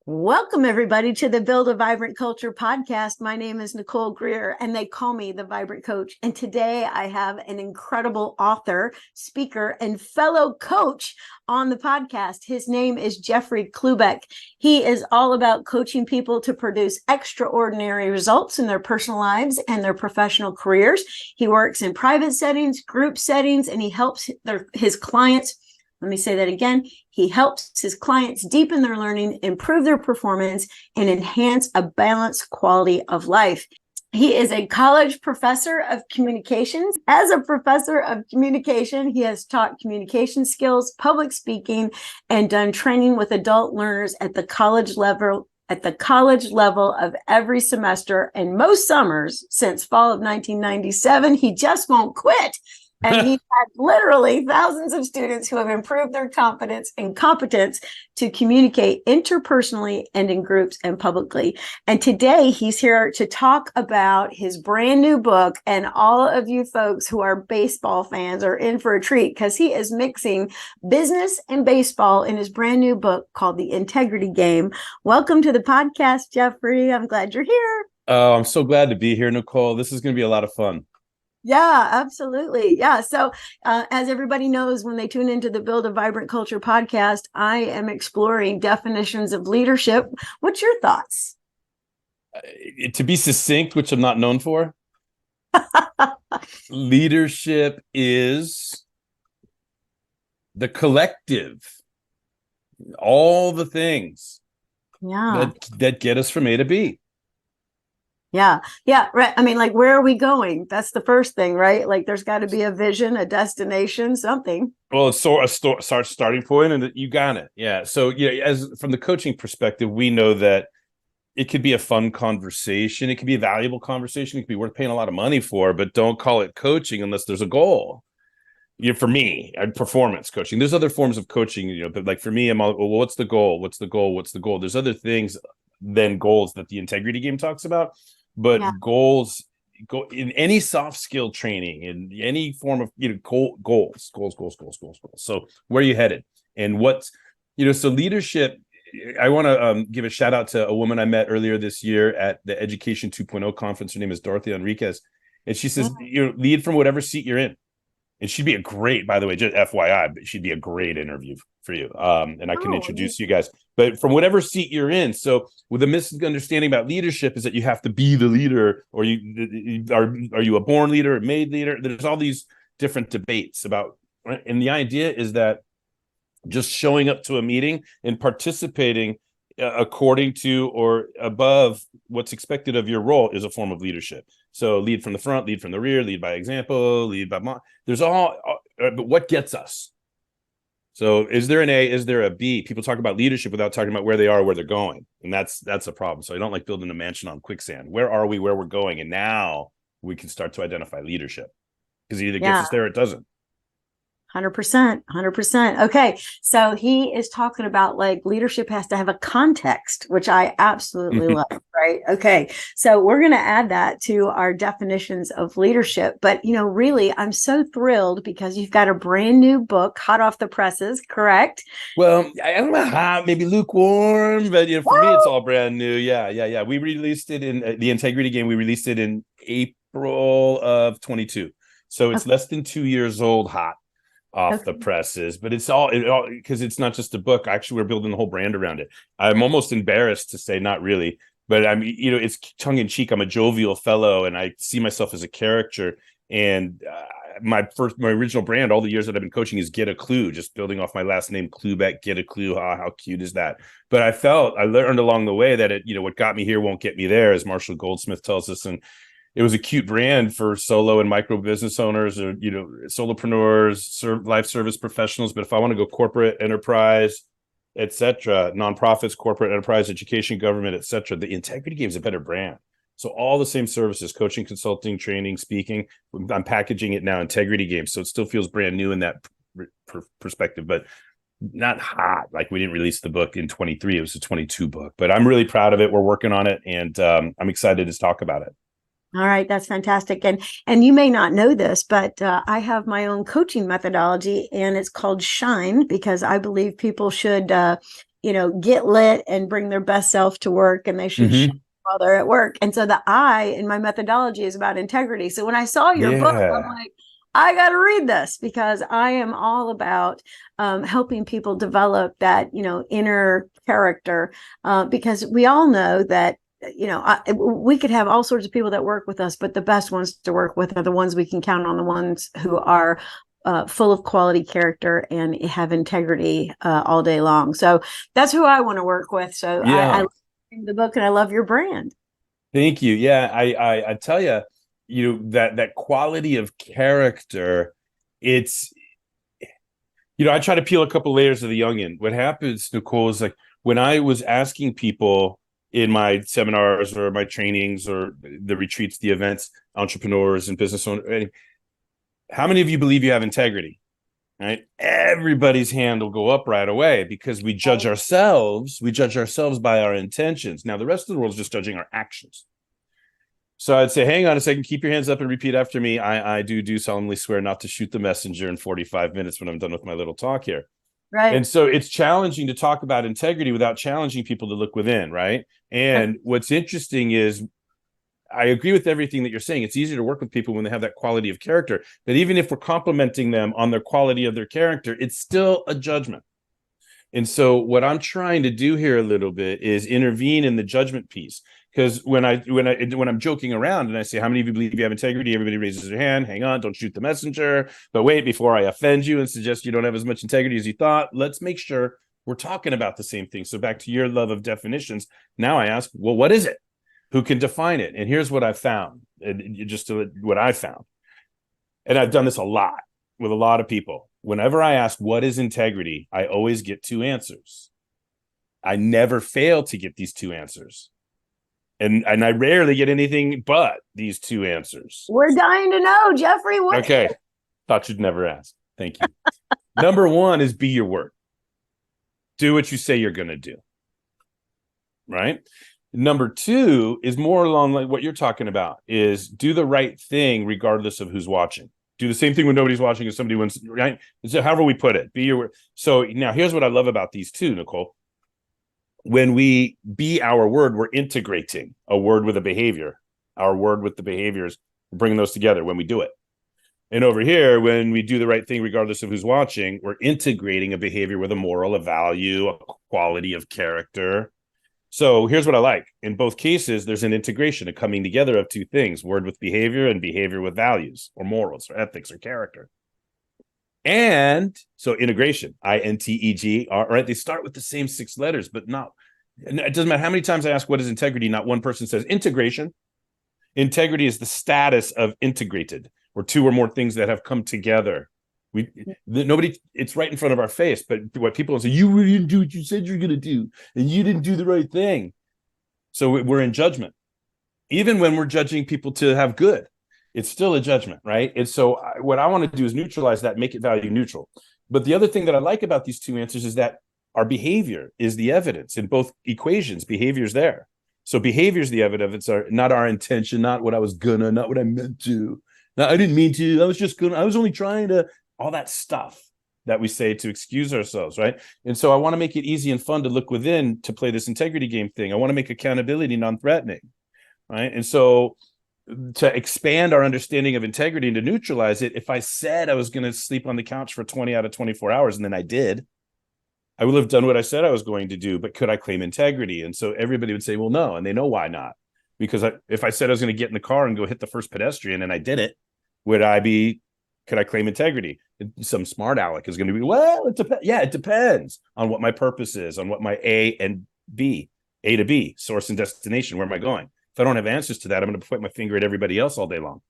Welcome, everybody, to the Build a Vibrant Culture podcast. My name is Nicole Greer, and they call me the Vibrant Coach. And today I have an incredible author, speaker, and fellow coach on the podcast. His name is Jeffery Klubeck. He is all about coaching people to produce extraordinary results in their personal lives and their professional careers. He works in private settings, group settings, and he helps his clients. Let me say that again. He helps his clients deepen their learning, improve their performance, and enhance a balanced quality of life. He is a college professor of communications. As a professor of communication, he has taught communication skills, public speaking, and done training with adult learners at the college level of every semester and most summers since fall of 1997. He just won't quit. And he's had literally thousands of students who have improved their confidence and competence to communicate interpersonally and in groups and publicly. And today he's here to talk about his brand new book. And all of you folks who are baseball fans are in for a treat because he is mixing business and baseball in his brand new book called The Integrity Game. Welcome to the podcast, Jeffery. I'm glad you're here. Oh, I'm so glad to be here, Nicole. This is going to be a lot of fun. Yeah, absolutely. Yeah. So as everybody knows, when they tune into the Build a Vibrant Culture podcast, I am exploring definitions of leadership. What's your thoughts? To be succinct, which I'm not known for, leadership is the collective, all the things that get us from A to B. Yeah. Right. I mean, like, where are we going? That's the first thing, right? Like, there's got to be a vision, a destination, something. Well, it's a starting point, and you got it. Yeah. So, as from the coaching perspective, we know that it could be a fun conversation. It could be a valuable conversation. It could be worth paying a lot of money for, but don't call it coaching unless there's a goal. For me, performance coaching. There's other forms of coaching, but like for me, I'm all, well, what's the goal? What's the goal? What's the goal? There's other things than goals that the integrity game talks about. But goals go in any soft skill training, in any form of goals. So where are you headed? And what's so leadership. I want to give a shout out to a woman I met earlier this year at the Education 2.0 conference. Her name is Dorothy Enriquez, and she says, lead from whatever seat you're in. And she'd be a great, by the way, just FYI, but she'd be a great interview for you. And I can introduce you guys, but from whatever seat you're in. So with a misunderstanding about leadership is that you have to be the leader, or are you a born leader, a made leader? There's all these different debates about, right? And the idea is that just showing up to a meeting and participating according to or above what's expected of your role is a form of leadership. So lead from the front, lead from the rear, lead by example, lead by there's all, but what gets us? So is there an A, is there a B? People talk about leadership without talking about where they are, where they're going. And that's a problem. So I don't like building a mansion on quicksand. Where are we, where we're going? And now we can start to identify leadership, because it either gets us there or it doesn't. 100%. Okay. So he is talking about, like, leadership has to have a context, which I absolutely love. Right. Okay. So we're going to add that to our definitions of leadership. But, really, I'm so thrilled because you've got a brand new book hot off the presses, correct? Well, I don't know how, maybe lukewarm, but for me, it's all brand new. Yeah. We released it in the Integrity Game. We released it in April of 22. So it's less than 2 years old, hot off the presses, but it's all because it's not just a book. Actually, we're building the whole brand around it. I'm almost embarrassed to say not really, but I'm, it's tongue in cheek. I'm a jovial fellow, and I see myself as a character. And my original brand, all the years that I've been coaching, is Get a Clue, just building off my last name, Klubeck. Get a Clue. How cute is that? But I learned along the way that what got me here won't get me there, as Marshall Goldsmith tells us. And it was a cute brand for solo and micro business owners, or solopreneurs, life service professionals. But if I want to go corporate, enterprise, etc., nonprofits, corporate, enterprise, education, government, etc., the Integrity Game is a better brand. So all the same services: coaching, consulting, training, speaking. I'm packaging it now, Integrity Game, so it still feels brand new in that perspective, but not hot. Like, we didn't release the book in 23; it was a 22 book. But I'm really proud of it. We're working on it, and I'm excited to talk about it. All right, that's fantastic. And you may not know this, but I have my own coaching methodology, and it's called Shine, because I believe people should get lit and bring their best self to work, and they should shine while they're at work. And so the I in my methodology is about integrity. So when I saw your book, I'm like, I got to read this, because I am all about helping people develop that, inner character, because we all know that, we could have all sorts of people that work with us, but the best ones to work with are the ones we can count on, the ones who are full of quality character and have integrity all day long. So that's who I want to work with. So I love the book, and I love your brand. Thank you. Yeah, I tell you, that quality of character, it's, I try to peel a couple layers of the onion. What happens, Nicole, is like when I was asking people in my seminars or my trainings or the retreats, the events, entrepreneurs and business owners, how many of you believe you have integrity? Right? Everybody's hand will go up right away, because we judge ourselves. We judge ourselves by our intentions. Now, the rest of the world is just judging our actions. So I'd say, hang on a second, keep your hands up and repeat after me. I do solemnly swear not to shoot the messenger in 45 minutes when I'm done with my little talk here. Right. And so it's challenging to talk about integrity without challenging people to look within, right? And what's interesting is, I agree with everything that you're saying. It's easier to work with people when they have that quality of character. But even if we're complimenting them on their quality of their character, it's still a judgment. And so what I'm trying to do here a little bit is intervene in the judgment piece. Because when I'm joking around and I say, how many of you believe you have integrity? Everybody raises their hand. Hang on, don't shoot the messenger. But wait, before I offend you and suggest you don't have as much integrity as you thought, let's make sure we're talking about the same thing. So back to your love of definitions. Now I ask, well, what is it? Who can define it? And here's what I found, what I found. And I've done this a lot with a lot of people. Whenever I ask, what is integrity? I always get two answers. I never fail to get these two answers. And I rarely get anything but these two answers. We're dying to know, Jeffrey. Okay. Thought you'd never ask. Thank you. Number one is be your word. Do what you say you're going to do. Right? Number two is more along like what you're talking about, is do the right thing regardless of who's watching. Do the same thing when nobody's watching if somebody wants, right? So however we put it, be your word. So now here's what I love about these two, Nicole. When we be our word, we're integrating a word with a behavior. Our word with the behaviors, we're bringing those together when we do it. And over here, when we do the right thing regardless of who's watching, we're integrating a behavior with a moral, a value, a quality of character. So here's what I like. In both cases, there's an integration, a coming together of two things, word with behavior and behavior with values or morals or ethics or character. And so integration, INTEG, right? They start with the same 6 letters, but not, it doesn't matter how many times I ask what is integrity, not one person says integration. Integrity is the status of integrated, or two or more things that have come together. Nobody, it's right in front of our face, but what people say, you didn't do what you said you're going to do, and you didn't do the right thing. So we're in judgment. Even when we're judging people to have good, it's still a judgment, right? And so what I want to do is neutralize that, make it value neutral. But the other thing that I like about these two answers is that our behavior is the evidence in both equations. Behavior is there. So behavior is the evidence, not our intention, not what I was gonna, not what I meant to. No, I didn't mean to. I was only trying to, all that stuff that we say to excuse ourselves, right? And so I want to make it easy and fun to look within to play this integrity game thing. I want to make accountability non-threatening, right? And so to expand our understanding of integrity and to neutralize it, if I said I was going to sleep on the couch for 20 out of 24 hours and then I did, I would have done what I said I was going to do, but could I claim integrity? And so everybody would say, well, no, and they know why not. Because if I said I was going to get in the car and go hit the first pedestrian and I did it, could I claim integrity? Some smart aleck is going to be, well, it depends. Yeah, it depends on what my purpose is, on what my A to B, source and destination, where am I going? If I don't have answers to that, I'm going to point my finger at everybody else all day long.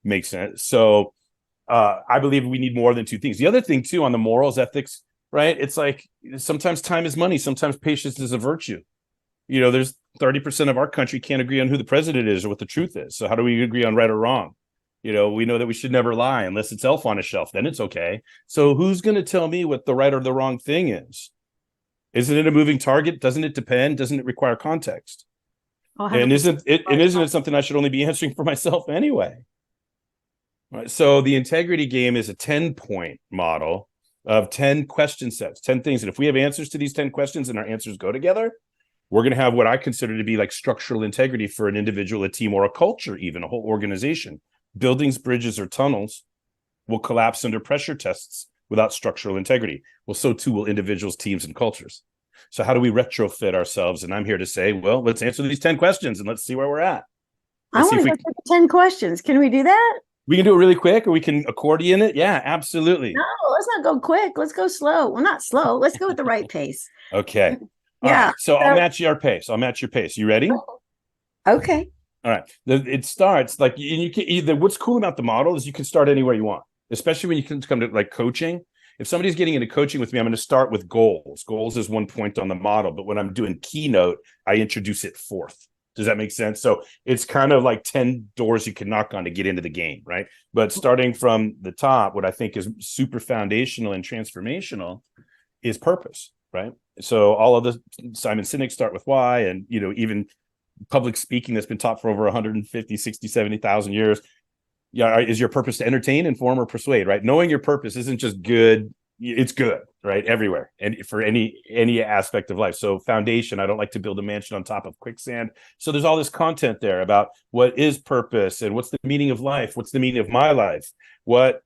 Makes sense. So I believe we need more than two things. The other thing too, on the morals, ethics, right? It's like sometimes time is money. Sometimes patience is a virtue. There's 30% of our country can't agree on who the president is or what the truth is. So how do we agree on right or wrong? We know that we should never lie unless it's elf on a shelf. Then it's okay. So who's going to tell me what the right or the wrong thing is? Isn't it a moving target? Doesn't it depend? Doesn't it require context? And isn't it something I should only be answering for myself anyway? Right. So the integrity game is a 10-point model of 10 question sets, 10 things. And if we have answers to these 10 questions and our answers go together, we're going to have what I consider to be like structural integrity for an individual, a team, or a culture, even a whole organization. Buildings, bridges, or tunnels will collapse under pressure tests without structural integrity. Well, so too will individuals, teams, and cultures. So how do we retrofit ourselves? And I'm here to say, well, let's answer these 10 questions and let's see where we're at. I want to go through the 10 questions. Can we do that? We can do it really quick, or we can accordion it. Yeah, absolutely. No, let's not go quick. Let's go slow. Well, not slow. Let's go with the right pace. Okay. Yeah. Right. So I'll match your pace. I'll match your pace. You ready? Okay. All right. It starts like you can either. What's cool about the model is you can start anywhere you want, especially when you can come to like coaching. If somebody's getting into coaching with me, I'm going to start with goals. Goals is one point on the model, but when I'm doing keynote, I introduce it fourth. Does that make sense? So it's kind of like 10 doors you can knock on to get into the game, right? But starting from the top, what I think is super foundational and transformational is purpose, right? So all of the Simon Sinek start with why, and even public speaking that's been taught for over 150, 60, 70,000 years. Yeah, is your purpose to entertain, inform, or persuade, right? Knowing your purpose isn't just good, it's good, right? Everywhere and for any aspect of life. So foundation, I don't like to build a mansion on top of quicksand. So there's all this content there about what is purpose and what's the meaning of life, what's the meaning of my life, what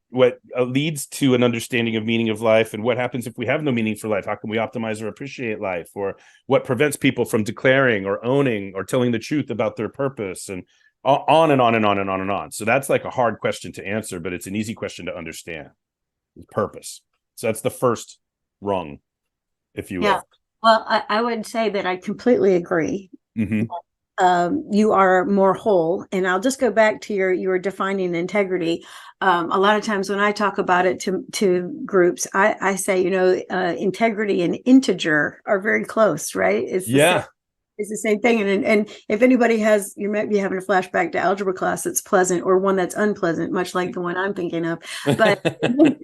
leads to an understanding of meaning of life, and what happens if we have no meaning for life, how can we optimize or appreciate life, or what prevents people from declaring or owning or telling the truth about their purpose, and on and on and on and on and on. So that's like a hard question to answer, but it's an easy question to understand. Purpose. So that's the first rung, if you will. Yeah. Well, I would say that I completely agree. Mm-hmm. You are more whole. And I'll just go back to you were defining integrity. A lot of times when I talk about it to groups, I say, integrity and integer are very close, right? It's the same thing. And if anybody you might be having a flashback to algebra class that's pleasant or one that's unpleasant, much like the one I'm thinking of. But when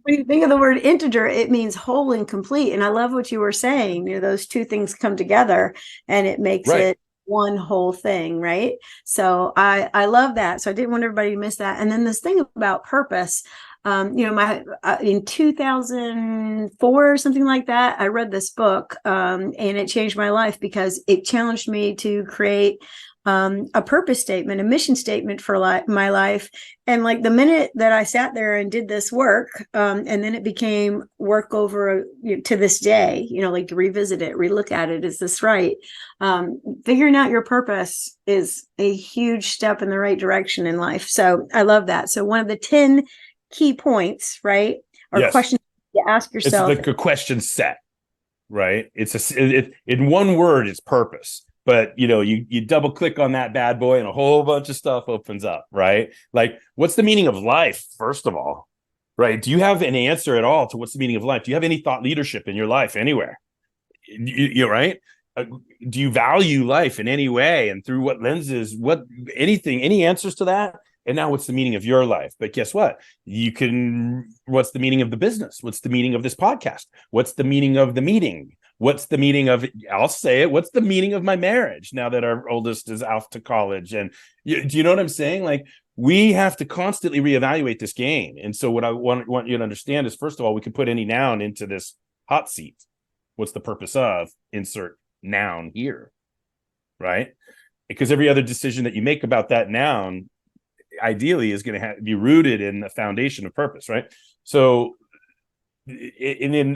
you think of the word integer, it means whole and complete. And I love what you were saying. Those two things come together and it makes it one whole thing, right? So I love that. So I didn't want everybody to miss that. And then this thing about purpose, in 2004 or something like that, I read this book and it changed my life because it challenged me to create a purpose statement, a mission statement for my life. And like the minute that I sat there and did this work, and then it became work over to this day, like to revisit it, relook at it. Is this right? Figuring out your purpose is a huge step in the right direction in life. So I love that. So one of the 10 key points, right? Or questions you ask yourself. It's like a question set, right? In one word, it's purpose. But you double click on that bad boy and a whole bunch of stuff opens up, right? Like, what's the meaning of life, first of all, right? Do you have an answer at all to what's the meaning of life? Do you have any thought leadership in your life anywhere? You right? Do you value life in any way, and through what lenses? Any answers to that? And now what's the meaning of your life? But guess what? What's the meaning of the business? What's the meaning of this podcast? What's the meaning of the meeting? What's the meaning of, I'll say it, what's the meaning of my marriage now that our oldest is off to college? And do you know what I'm saying? Like, we have to constantly reevaluate this game. And so what I want you to understand is, first of all, we can put any noun into this hot seat. What's the purpose of? Insert noun here, right? Because every other decision that you make about that noun ideally is going to be rooted in the foundation of purpose, right? So, and then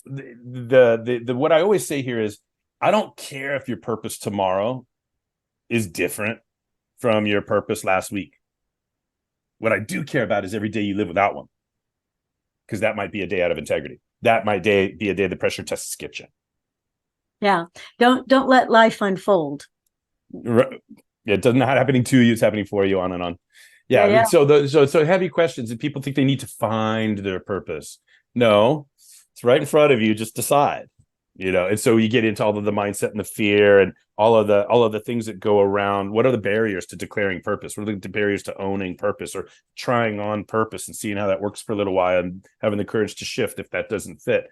the what I always say here is, I don't care if your purpose tomorrow is different from your purpose last week. What I do care about is every day you live without one, because that might be a day out of integrity. That might be a day the pressure tests get you. Yeah, don't let life unfold. It doesn't not happening to you; it's happening for you. On and on. Yeah. So heavy questions, and people think they need to find their purpose. No, it's right in front of you. Just decide. And so you get into all of the mindset and the fear and all of the things that go around. What are the barriers to declaring purpose? What are the barriers to owning purpose or trying on purpose and seeing how that works for a little while and having the courage to shift if that doesn't fit?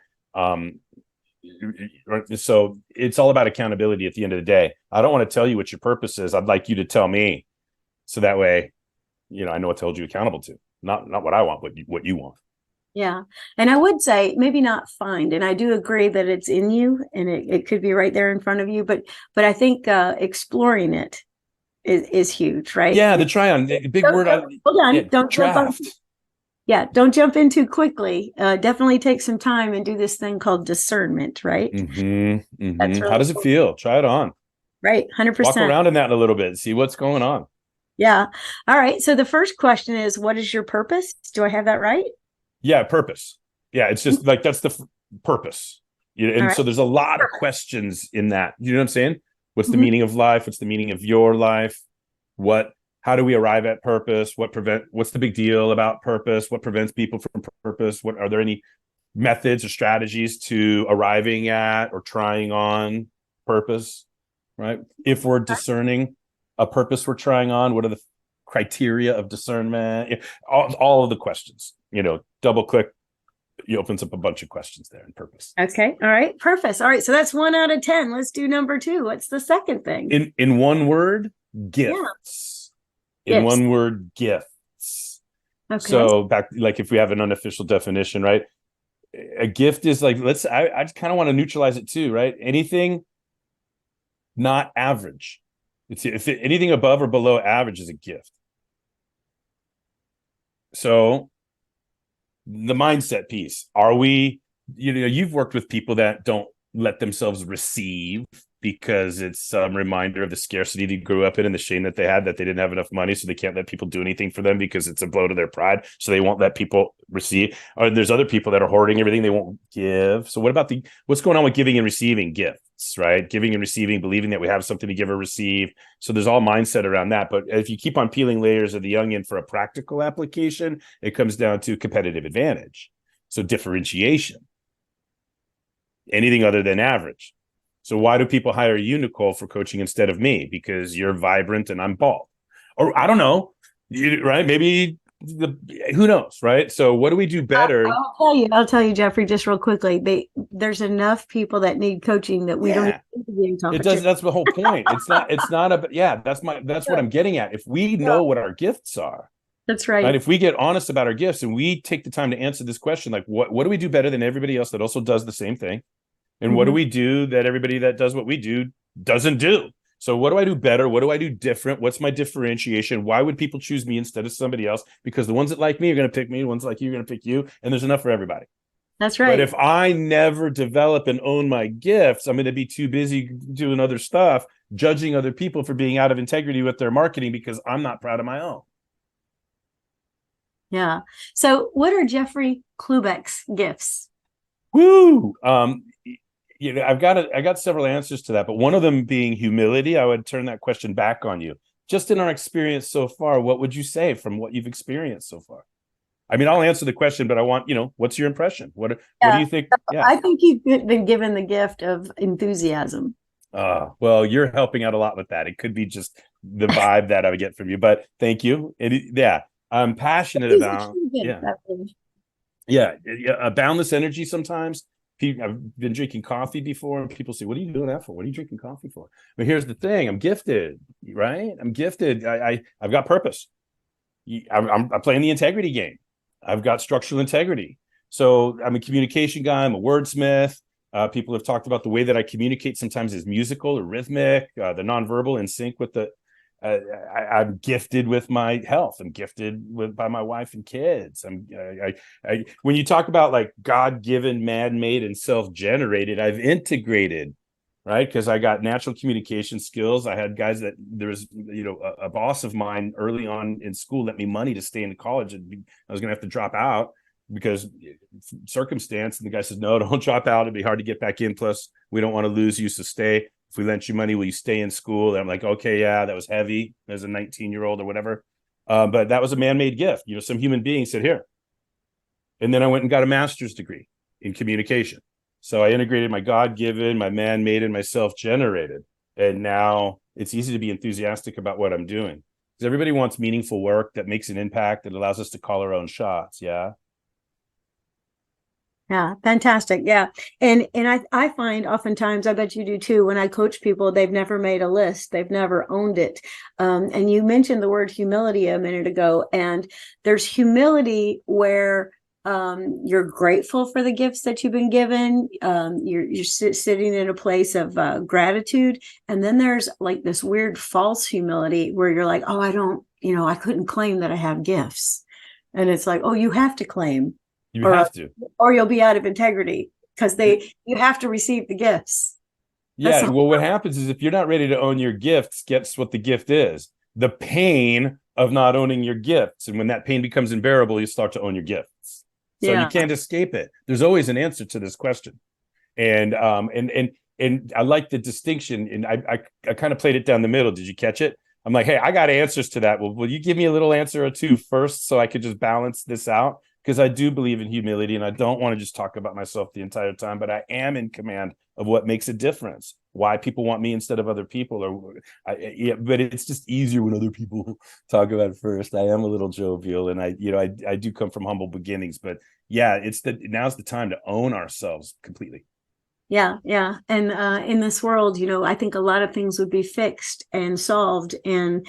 So it's all about accountability at the end of the day. I don't want to tell you what your purpose is. I'd like you to tell me, so that way, I know what to hold you accountable to. Not what I want, but what you want. Yeah. And I would say maybe not find, and I do agree that it's in you and it could be right there in front of you, but I think exploring it is huge, right? Yeah, the try on, big Don't, word. hold Yeah, on. Don't jump on. draft. Yeah, don't jump in too quickly. Definitely take some time and do this thing called discernment, right? That's How really does it cool. feel? Try it on. Right. Walk 100%. around in that a little bit, see what's going on. Yeah. All right. So the first question is, what is your purpose? Do I have that right? Yeah, purpose. Yeah, it's just like that's the purpose. All And right. so there's a lot of Perfect. questions in that. You know what I'm saying? What's the Mhm. meaning of life? What's the meaning of your life? What how do we arrive at purpose? What's the big deal about purpose? What prevents people from purpose? What are there any methods or strategies to arriving at or trying on purpose? Right? If we're discerning a purpose we're trying on, what are the criteria of discernment? All of the questions, double click, it opens up a bunch of questions there in purpose. Okay. All right. Perfect. All right. So that's 1 out of 10. Let's do number two. What's the second thing? In one word, Yeah. gifts. In Gifts. one word, gifts. Okay. So back, like if we have an unofficial definition, right? A gift is like, I just kind of want to neutralize it too, right? Anything not average. Anything above or below average is a gift. So the mindset piece, are we, you've worked with people that don't let themselves receive because it's some reminder of the scarcity they grew up in and the shame that they had, that they didn't have enough money, so they can't let people do anything for them because it's a blow to their pride, so they won't let people receive. Or there's other people that are hoarding everything, they won't give. So what about what's going on with giving and receiving gifts, right? Giving and receiving, believing that we have something to give or receive. So there's all mindset around that. But if you keep on peeling layers of the onion for a practical application, it comes down to competitive advantage. So differentiation, anything other than average. So why do people hire you, Nicole, for coaching instead of me? Because you're vibrant and I'm bald. Or I don't know, right? Maybe who knows, right? So what do we do better? I'll tell you, Jeffrey, just real quickly. There's enough people that need coaching that we don't Yeah, even interview and talk it to. does. That's the whole point. It's not a, yeah, that's what I'm getting at. If we know what our gifts are, That's right? right. If we get honest about our gifts and we take the time to answer this question, like what do we do better than everybody else that also does the same thing? And what do Mhm. we do that everybody that does what we do doesn't do? So what do I do better? What do I do different? What's my differentiation? Why would people choose me instead of somebody else? Because the ones that like me are going to pick me. The ones like you are going to pick you. And there's enough for everybody. That's But right. if I never develop and own my gifts, I'm going to be too busy doing other stuff, judging other people for being out of integrity with their marketing because I'm not proud of my own. Yeah. So what are Jeffery Klubeck's gifts? Woo! I got several answers to that, but one of them being humility. I would turn that question back on you. Just in our experience so far, what would you say from what you've experienced so far? I mean, I'll answer the question, but I want, what's your impression? What do Yeah. you think? Yeah. I think you've been given the gift of enthusiasm. Well, you're helping out a lot with that. It could be just the vibe that I would get from you, but thank you. Yeah, I'm passionate He's a about, true gift, yeah, I believe. yeah, a boundless energy sometimes. I've been drinking coffee before, and people say, "What are you doing that for? What are you drinking coffee for?" But here's the thing: I'm gifted, right? I'm gifted. I've got purpose. I'm playing the integrity game. I've got structural integrity. So I'm a communication guy. I'm a wordsmith. People have talked about the way that I communicate sometimes is musical or rhythmic, the nonverbal in sync with the. I'm gifted with my health. I'm gifted by my wife and kids. When you talk about like God-given, man-made, and self-generated, I've integrated, right? Because I got natural communication skills. I had guys that there was, a boss of mine early on in school let me money to stay in college, and I was going to have to drop out because circumstance. And the guy says, "No, don't drop out. It'd be hard to get back in. Plus, we don't want to lose you, so stay. If we lent you money, will you stay in school?" And I'm like, "Okay, yeah, that was heavy as a 19-year-old or whatever." But that was a man-made gift. Some human being said, "Here." And then I went and got a master's degree in communication. So I integrated my God-given, my man-made, and my self-generated. And now it's easy to be enthusiastic about what I'm doing. Because everybody wants meaningful work that makes an impact, that allows us to call our own shots. Yeah. Yeah, fantastic. Yeah. And I find oftentimes, I bet you do too, when I coach people, they've never made a list, they've never owned it. And you mentioned the word humility a minute ago, and there's humility where You're grateful for the gifts that you've been given. You're sitting in a place of gratitude. And then there's like this weird false humility where you're like, oh, I couldn't claim that I have gifts. And it's like, oh, you have to claim. You have to. Or you'll be out of integrity because you have to receive the gifts. Yeah. Well, what happens is if you're not ready to own your gifts, guess what the gift is? The pain of not owning your gifts. And when that pain becomes unbearable, you start to own your gifts. So you can't escape it. There's always an answer to this question. And I like the distinction. And I kind of played it down the middle. Did you catch it? I'm like, hey, I got answers to that. Well, will you give me a little answer or two first so I could just balance this out? Because I do believe in humility and I don't want to just talk about myself the entire time, but I am in command of what makes a difference, why people want me instead of other people. But it's just easier when other people talk about it first. I am a little jovial and I do come from humble beginnings, but yeah, now's the time to own ourselves completely. Yeah. And in this world, I think a lot of things would be fixed and solved and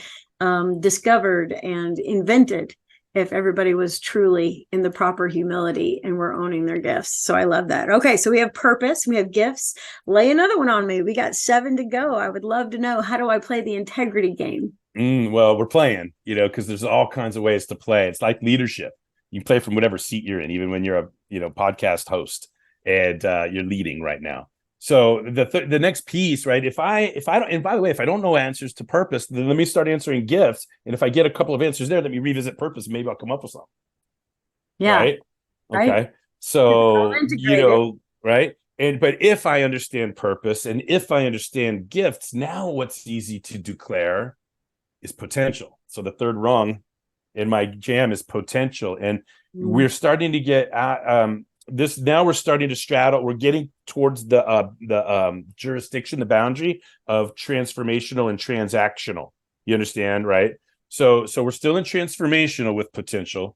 discovered and invented if everybody was truly in the proper humility and were owning their gifts. So I love that. Okay, so we have purpose, we have gifts. Lay another one on me. We got 7 to go. I would love to know, how do I play the integrity game? Well, we're playing, because there's all kinds of ways to play. It's like leadership. You play from whatever seat you're in, even when you're a podcast host and you're leading right now. So the next piece, right? If I don't, and by the way, if I don't know answers to purpose, then let me start answering gifts. And if I get a couple of answers there, let me revisit purpose. Maybe I'll come up with something. Yeah. Right. Okay. So, right. But if I understand purpose and if I understand gifts, now what's easy to declare is potential. So the third rung in my jam is potential. And we're starting to get this now. We're starting to straddle. We're getting towards the jurisdiction, the boundary of transformational and transactional. You understand, right? So we're still in transformational with potential,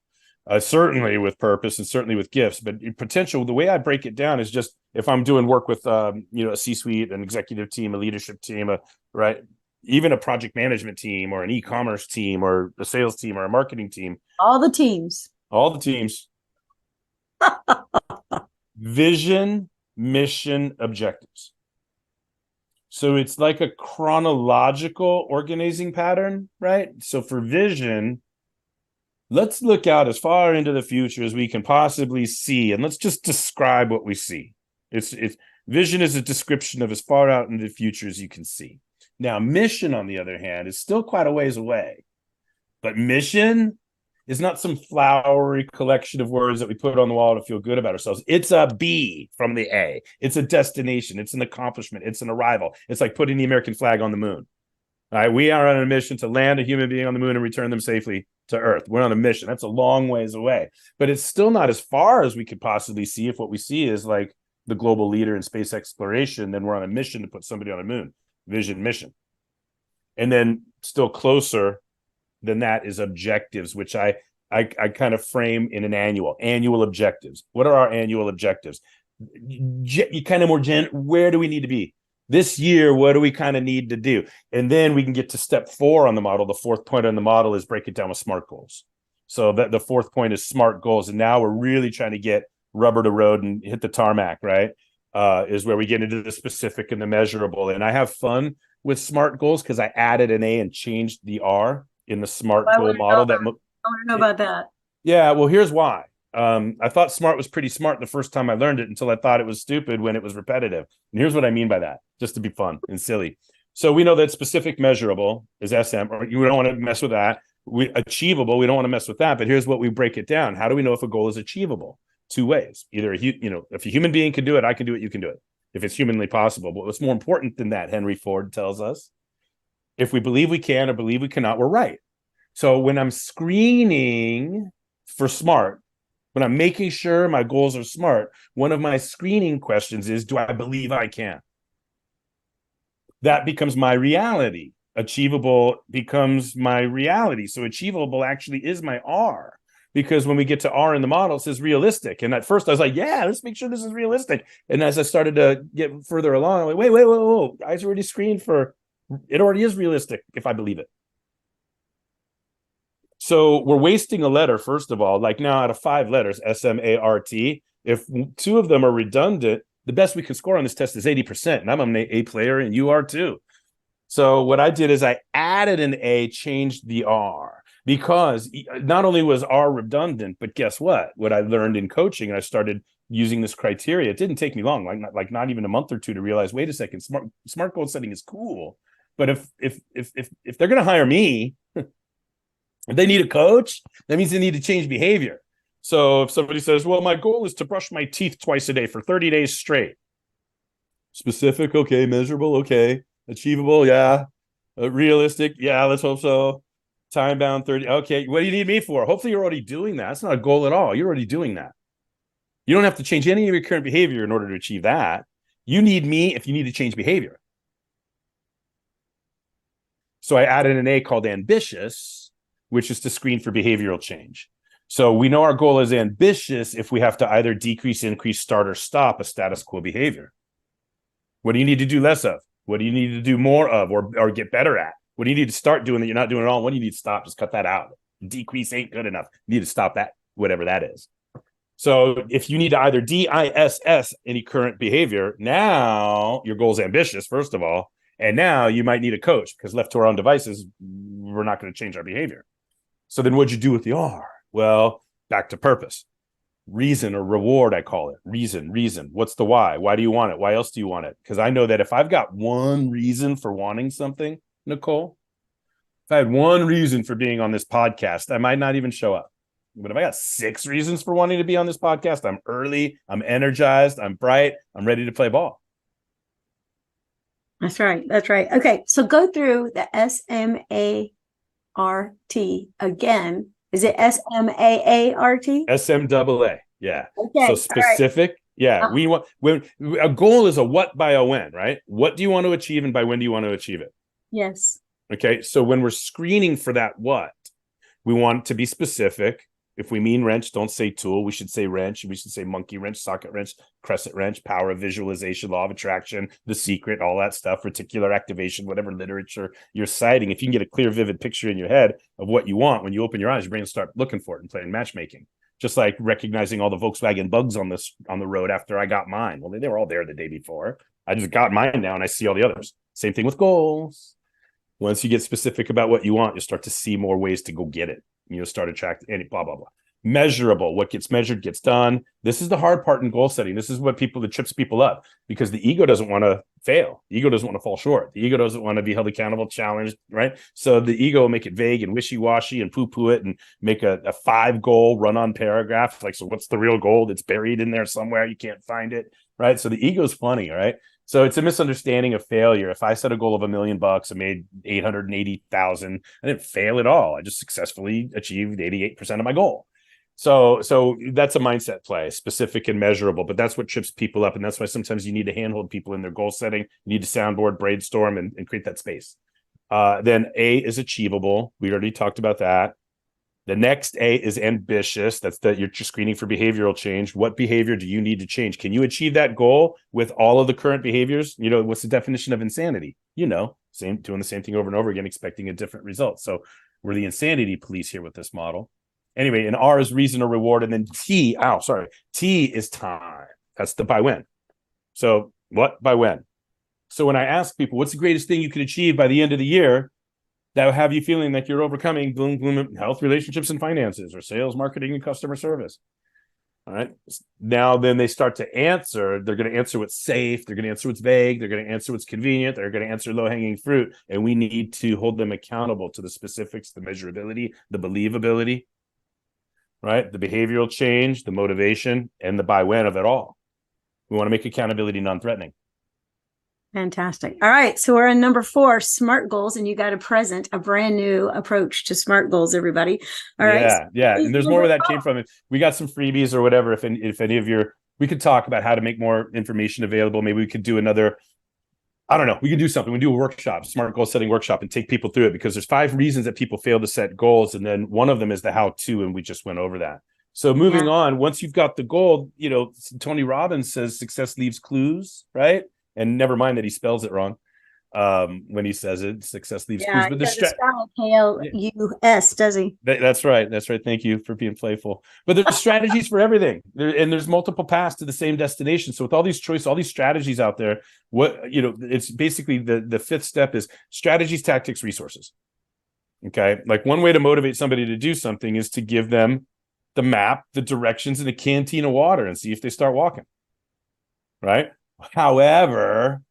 certainly with purpose and certainly with gifts. But potential, the way I break it down is just if I'm doing work with a C-suite, an executive team, a leadership team, right, even a project management team or an e-commerce team or a sales team or a marketing team. All the teams. Vision, mission, objectives. So it's like a chronological organizing pattern, right? So for vision, let's look out as far into the future as we can possibly see, and let's just describe what we see. It's vision is a description of as far out into the future as you can see. Now, mission, on the other hand, is still quite a ways away. But mission is not some flowery collection of words that we put on the wall to feel good about ourselves. It's a B from the A. It's a destination. It's an accomplishment. It's an arrival. It's like putting the American flag on the moon. All right, we are on a mission to land a human being on the moon and return them safely to Earth. We're on a mission. That's a long ways away. But it's still not as far as we could possibly see. If what we see is like the global leader in space exploration, then we're on a mission to put somebody on the moon. Vision, mission. And then still closer than that is objectives, which I kind of frame in an annual objectives. What are our annual objectives? You kind of where do we need to be this year? What do we kind of need to do? And then we can get to step 4 on the model. The 4th point on the model is break it down with SMART goals. So that the 4th point is SMART goals. And now we're really trying to get rubber to road and hit the tarmac, right? Is where we get into the specific and the measurable. And I have fun with SMART goals because I added an A and changed the R in the SMART goal model. I want to know about that. Yeah, well, here's why. I thought SMART was pretty smart the first time I learned it until I thought it was stupid when it was repetitive. And here's what I mean by that, just to be fun and silly. So we know that specific measurable is SM, or you don't want to mess with that. Achievable, we don't want to mess with that. But here's what we break it down. How do we know if a goal is achievable? 2 ways. Either, if a human being can do it, I can do it, you can do it. If it's humanly possible. But what's more important than that, Henry Ford tells us, if we believe we can or believe we cannot, we're right. So when I'm screening for SMART, when I'm making sure my goals are SMART, one of my screening questions is, do I believe I can? That becomes my reality. Achievable becomes my reality. So achievable actually is my R. Because when we get to R in the model, it says realistic. And at first I was like, yeah, let's make sure this is realistic. And as I started to get further along, I'm like, wait, I already screened for, it already is realistic if I believe it. So we're wasting a letter, first of all. Like now out of 5 letters, SMART, if 2 of them are redundant, the best we can score on this test is 80%. And I'm an A player and you are too. So what I did is I added an A, changed the R, because not only was R redundant, but guess what? What I learned in coaching, and I started using this criteria, it didn't take me long, like not even a month or 2 to realize, wait a second, smart goal setting is cool. But if they're going to hire me, if they need a coach, that means they need to change behavior. So if somebody says, well, my goal is to brush my teeth twice a day for 30 days straight. Specific, okay. Measurable, okay. Achievable, yeah. Realistic, yeah, let's hope so. Time bound 30. Okay, what do you need me for? Hopefully you're already doing that. That's not a goal at all. You're already doing that. You don't have to change any of your current behavior in order to achieve that. You need me if you need to change behavior. So I added an A called ambitious, which is to screen for behavioral change. So we know our goal is ambitious if we have to either decrease, increase, start, or stop a status quo behavior. What do you need to do less of? What do you need to do more of or get better at? What do you need to start doing that you're not doing at all? What do you need to stop? Just cut that out. Decrease ain't good enough. You need to stop that, whatever that is. So if you need to either DISS any current behavior, now your goal is ambitious, first of all, and now you might need a coach, because left to our own devices, we're not going to change our behavior. So then what'd you do with the R? Well, back to purpose. Reason or reward, I call it. Reason. What's the why? Why do you want it? Why else do you want it? Because I know that if I've got one reason for wanting something, Nicole, if I had one reason for being on this podcast, I might not even show up. But if I got 6 reasons for wanting to be on this podcast, I'm early, I'm energized, I'm bright, I'm ready to play ball. That's right. Okay, so go through the SMART again. Is it SMAART? SMAA. Yeah. Okay. So specific. Right. Yeah. We want, when a goal is a what by a when, right? What do you want to achieve and by when do you want to achieve it? Yes. Okay. So when we're screening for that what, we want to be specific. If we mean wrench, don't say tool. We should say wrench. We should say monkey wrench, socket wrench, crescent wrench, power of visualization, law of attraction, the secret, all that stuff, reticular activation, whatever literature you're citing. If you can get a clear, vivid picture in your head of what you want, when you open your eyes, your brain will start looking for it and playing matchmaking. Just like recognizing all the Volkswagen bugs on the road after I got mine. Well, they were all there the day before. I just got mine now and I see all the others. Same thing with goals. Once you get specific about what you want, you'll start to see more ways to go get it. You'll start attracting any blah, blah, blah. Measurable. What gets measured gets done. This is the hard part in goal setting. This is what that trips people up, because the ego doesn't want to fail. The ego doesn't want to fall short. The ego doesn't want to be held accountable, challenged, right? So the ego will make it vague and wishy-washy and poo-poo it and make a 5-goal run-on paragraph. Like, so what's the real goal that's buried in there somewhere? You can't find it, right? So the ego's funny, right? So it's a misunderstanding of failure. If I set a goal of $1 million, I made 880,000. I didn't fail at all. I just successfully achieved 88% of my goal. So that's a mindset play, specific and measurable, but that's what trips people up. And that's why sometimes you need to handhold people in their goal setting. You need to soundboard, brainstorm, and create that space. Then A is achievable. We already talked about that. The next A is ambitious. That's that you're just screening for behavioral change. What behavior do you need to change? Can you achieve that goal with all of the current behaviors? You know, what's the definition of insanity? You know, doing the same thing over and over again, expecting a different result. So we're the insanity police here with this model. Anyway, and R is reason or reward. And then T is time. That's the by when. So what by when? So when I ask people, what's the greatest thing you could achieve by the end of the year that will have you feeling like you're overcoming health, relationships, and finances, or sales, marketing, and customer service? All right. Now, then they start to answer. They're going to answer what's safe. They're going to answer what's vague. They're going to answer what's convenient. They're going to answer low-hanging fruit. And we need to hold them accountable to the specifics, the measurability, the believability, right? The behavioral change, the motivation, and the by when of it all. We want to make accountability non-threatening. Fantastic. All right. So we're on number 4, SMART goals, and you got a brand new approach to SMART goals, everybody. All right. Yeah. And there's more where that came from. We got some freebies or whatever. If any of we could talk about how to make more information available. Maybe we could do another, I don't know. We could do something. We do a workshop, SMART goal setting workshop, and take people through it, because there's 5 reasons that people fail to set goals. And then one of them is the how-to. And we just went over that. So moving on, once you've got the goal, Tony Robbins says success leaves clues, right? And never mind that he spells it wrong. when he says it. Success leaves clues. Yeah, But he doesn't spell K-L-U-S, does he? that's right. That's right. Thank you for being playful. But there's strategies for everything, and there's multiple paths to the same destination. So with all these choices, all these strategies out there, it's basically the fifth step is strategies, tactics, resources. Okay, like one way to motivate somebody to do something is to give them the map, the directions, and a canteen of water, and see if they start walking. Right. However,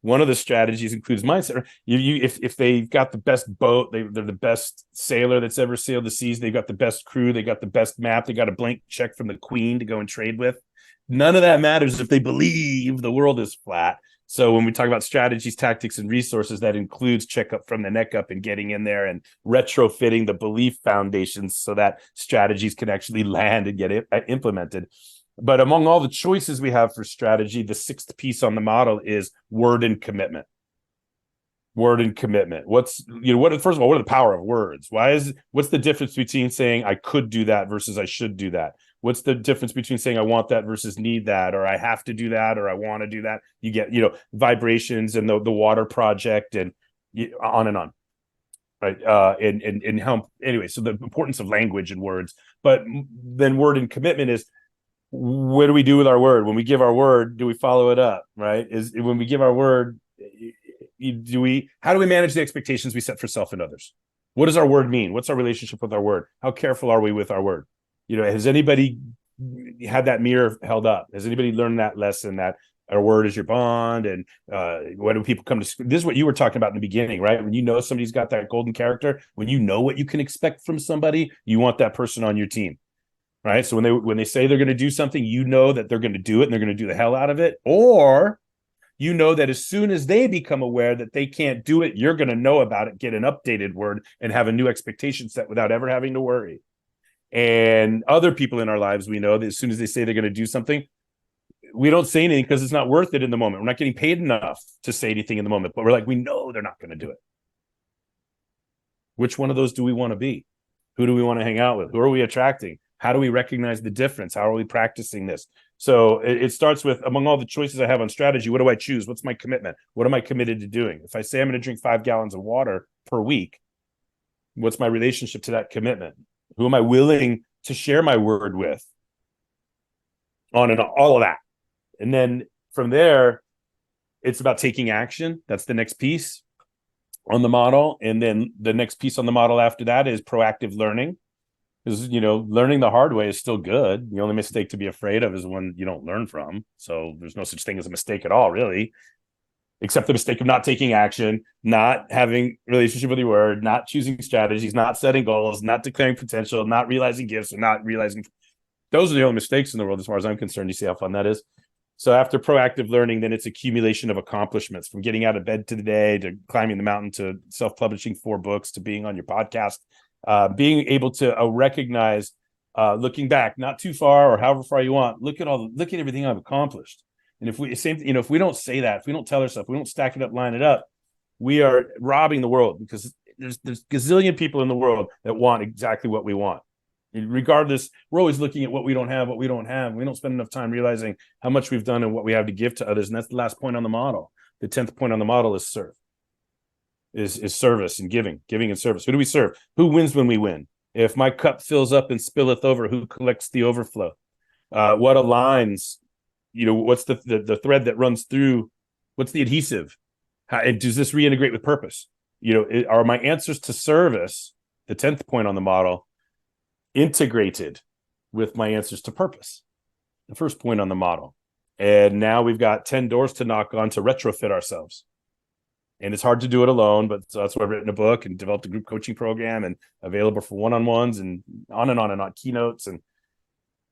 one of the strategies includes mindset. If they've got the best boat, they're the best sailor that's ever sailed the seas. They've got the best crew. They got the best map. They got a blank check from the queen to go and trade with. None of that matters if they believe the world is flat. So when we talk about strategies, tactics, and resources, that includes check up from the neck up and getting in there and retrofitting the belief foundations so that strategies can actually land and get implemented. But among all the choices we have for strategy, the sixth piece on the model is word and commitment. Word and commitment. First of all, what are the power of words? What's the difference between saying I could do that versus I should do that? What's the difference between saying I want that versus need that, or I have to do that, or I want to do that? You get, vibrations and the water project and on and on. Right. And how, anyway, so the importance of language and words, but then word and commitment is, what do we do with our word? When we give our word, do we follow it up? Right? When we give our word, how do we manage the expectations we set for self and others? What does our word mean? What's our relationship with our word? How careful are we with our word? Has anybody had that mirror held up? Has anybody learned that lesson that our word is your bond? And when do people come to school? This is what you were talking about in the beginning, right? When somebody's got that golden character, when you know what you can expect from somebody, you want that person on your team. Right. So when they say they're going to do something, that they're going to do it and they're going to do the hell out of it. Or that as soon as they become aware that they can't do it, you're going to know about it, get an updated word, and have a new expectation set without ever having to worry. And other people in our lives, we know that as soon as they say they're going to do something, we don't say anything because it's not worth it in the moment. We're not getting paid enough to say anything in the moment, but we know they're not going to do it. Which one of those do we want to be? Who do we want to hang out with? Who are we attracting? How do we recognize the difference? How are we practicing this? So it starts with, among all the choices I have on strategy, what do I choose? What's my commitment? What am I committed to doing? If I say I'm going to drink 5 gallons of water per week, what's my relationship to that commitment? Who am I willing to share my word with? On and on, all of that. And then from there, it's about taking action. That's the next piece on the model. And then the next piece on the model after that is proactive learning. Because, learning the hard way is still good. The only mistake to be afraid of is one you don't learn from. So there's no such thing as a mistake at all, really, except the mistake of not taking action, not having a relationship with your word, not choosing strategies, not setting goals, not declaring potential, not realizing gifts, or not realizing. Those are the only mistakes in the world, as far as I'm concerned. You see how fun that is? So after proactive learning, then it's accumulation of accomplishments, from getting out of bed today to climbing the mountain to self-publishing 4 books to being on your podcast. Being able to recognize, looking back, not too far or however far you want, look at everything I've accomplished. And if we don't say that, if we don't tell ourselves, we don't stack it up, line it up, we are robbing the world, because there's gazillion people in the world that want exactly what we want. And regardless, we're always looking at what we don't have. We don't spend enough time realizing how much we've done and what we have to give to others. And that's the last point on the model. The 10th point on the model is serve. Is service and giving and service. Who do we serve? Who wins when we win? If my cup fills up and spilleth over, who collects the overflow? What aligns? What's the thread that runs through? What's the adhesive? And does this reintegrate with purpose? Are my answers to service, the 10th point on the model, integrated with my answers to purpose, the first point on the model? And now we've got 10 doors to knock on to retrofit ourselves. And it's hard to do it alone, but that's why I've written a book and developed a group coaching program, and available for one-on-ones and on keynotes. And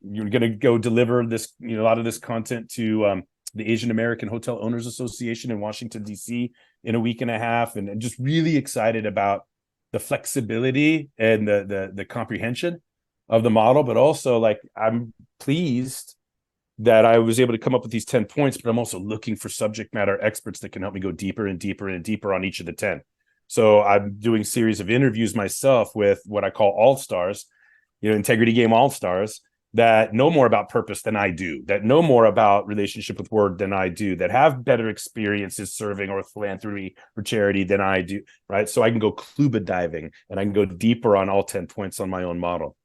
you're going to go deliver this, a lot of this content to the Asian American Hotel Owners Association in Washington, D.C. in a week and a half. And just really excited about the flexibility and the comprehension of the model. But also, I'm pleased that I was able to come up with these 10 points, but I'm also looking for subject matter experts that can help me go deeper and deeper and deeper on each of the 10. So I'm doing a series of interviews myself with what I call all-stars, integrity game all-stars, that know more about purpose than I do, that know more about relationship with word than I do, that have better experiences serving or philanthropy or charity than I do, right? So I can go Klubeck diving and I can go deeper on all 10 points on my own model.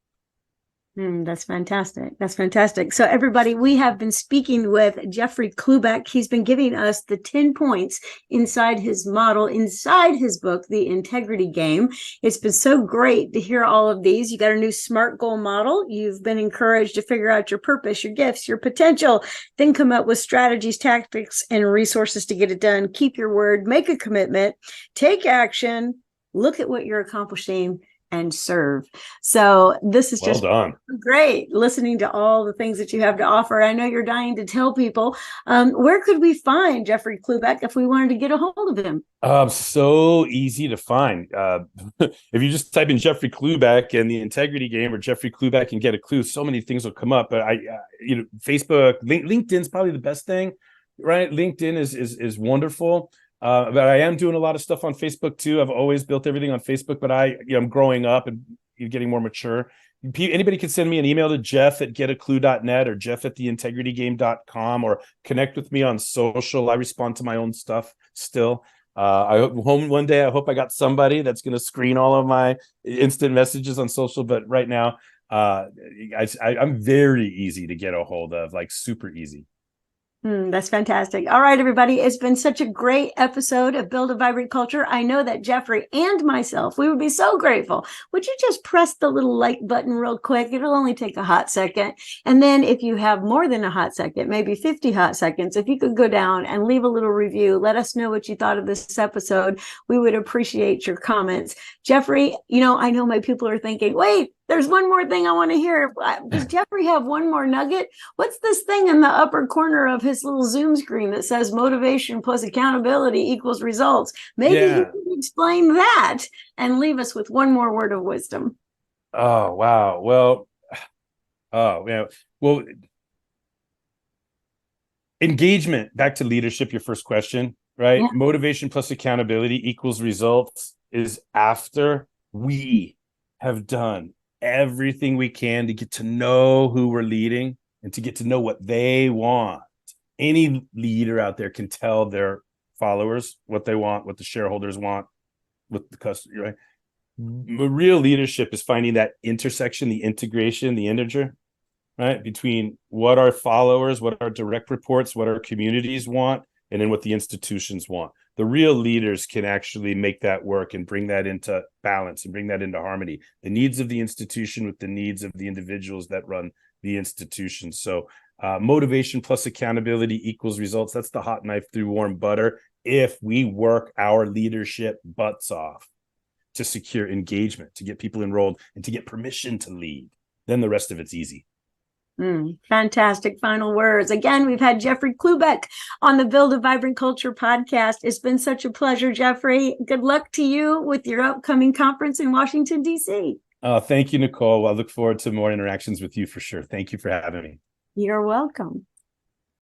That's fantastic. That's fantastic. So everybody, we have been speaking with Jeffery Klubeck. He's been giving us the 10 points inside his model, inside his book, The Integrity Game. It's been so great to hear all of these. You got a new SMART goal model. You've been encouraged to figure out your purpose, your gifts, your potential, then come up with strategies, tactics, and resources to get it done. Keep your word, make a commitment, take action, look at what you're accomplishing, and serve. So this is just great listening to all the things that you have to offer. I know you're dying to tell people, where could we find Jeffery Klubeck if we wanted to get a hold of him? So easy to find. If you just type in Jeffery Klubeck and The Integrity Game or Jeffery Klubeck and get a clue, so many things will come up. But Facebook, LinkedIn's probably the best thing, right? LinkedIn is wonderful. But I am doing a lot of stuff on Facebook too. I've always built everything on Facebook, but I'm growing up and getting more mature. Anybody can send me an email to jeff@getaclue.net or jeff@theintegritygame.com or connect with me on social. I respond to my own stuff still. I hope one day, I hope I got somebody that's going to screen all of my instant messages on social. But right now, I'm very easy to get a hold of, like super easy. That's fantastic. All right, everybody. It's been such a great episode of Build a Vibrant Culture. I know that Jeffery and myself, we would be so grateful. Would you just press the little like button real quick? It'll only take a hot second. And then if you have more than a hot second, maybe 50 hot seconds, if you could go down and leave a little review, let us know what you thought of this episode. We would appreciate your comments. Jeffery, I know my people are thinking, wait, there's one more thing I want to hear. Does Jeffery have one more nugget? What's this thing in the upper corner of his little Zoom screen that says motivation plus accountability equals results? Maybe you can explain that and leave us with one more word of wisdom. Oh, wow. Well, engagement, back to leadership, your first question, right? Yeah. Motivation plus accountability equals results is after we have done everything we can to get to know who we're leading and to get to know what they want. Any leader out there can tell their followers what they want, what the shareholders want, what the customer, right? Real leadership is finding that intersection, the integration, the integer, right? Between what our followers, what our direct reports, what our communities want, and then what the institutions want. The real leaders can actually make that work and bring that into balance and bring that into harmony. The needs of the institution with the needs of the individuals that run the institution. So motivation plus accountability equals results. That's the hot knife through warm butter. If we work our leadership butts off to secure engagement, to get people enrolled, and to get permission to lead, then the rest of it's easy. Fantastic final words. Again, we've had Jeffery Klubeck on the Build a Vibrant Culture podcast. It's been such a pleasure, Jeffery. Good luck to you with your upcoming conference in Washington, D.C. Thank you, Nicole. I look forward to more interactions with you for sure. Thank you for having me. You're welcome.